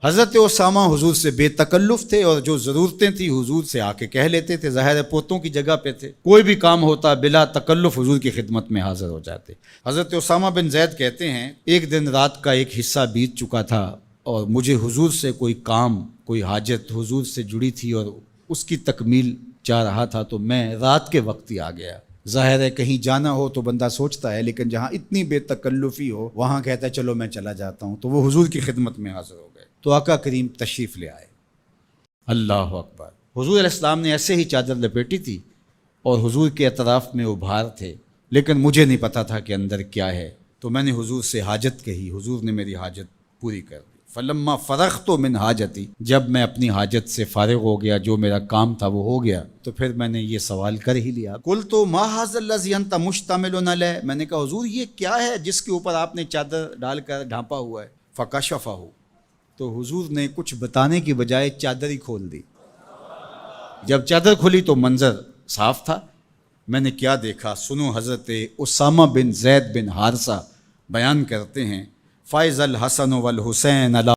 حضرت اسامہ حضور سے بے تکلف تھے اور جو ضرورتیں تھیں حضور سے آ کے کہہ لیتے تھے، ظاہر ہے پوتوں کی جگہ پہ تھے، کوئی بھی کام ہوتا بلا تکلف حضور کی خدمت میں حاضر ہو جاتے۔ حضرت اسامہ بن زید کہتے ہیں ایک دن رات کا ایک حصہ بیت چکا تھا اور مجھے حضور سے کوئی کام، کوئی حاجت حضور سے جڑی تھی اور اس کی تکمیل چاہ رہا تھا، تو میں رات کے وقت ہی آ گیا۔ ظاہر ہے کہیں جانا ہو تو بندہ سوچتا ہے، لیکن جہاں اتنی بے تکلفی ہو وہاں کہتا ہے چلو میں چلا جاتا ہوں، تو وہ حضور کی خدمت میں حاضر ہو گئے۔ تو آقا کریم تشریف لے آئے۔ اللہ اکبر! حضور علیہ السلام نے ایسے ہی چادر لپیٹی تھی اور حضور کے اطراف میں ابھار تھے، لیکن مجھے نہیں پتا تھا کہ اندر کیا ہے، تو میں نے حضور سے حاجت کہی، حضور نے میری حاجت پوری کر دی۔ فلما فرغت من حاجتی، جب میں اپنی حاجت سے فارغ ہو گیا، جو میرا کام تھا وہ ہو گیا، تو پھر میں نے یہ سوال کر ہی لیا، قلت ما ھذا الذی انت مشتمل علیہ، میں نے کہا حضور یہ کیا ہے جس کے اوپر آپ نے چادر ڈال کر ڈھانپا ہوا ہے؟ فکشفہ، تو حضور نے کچھ بتانے کی بجائے چادر ہی کھول دی۔ جب چادر کھلی تو منظر صاف تھا۔ میں نے کیا دیکھا سنو، حضرت اسامہ بن زید بن حارثہ بیان کرتے ہیں، فائز الحسن والحسین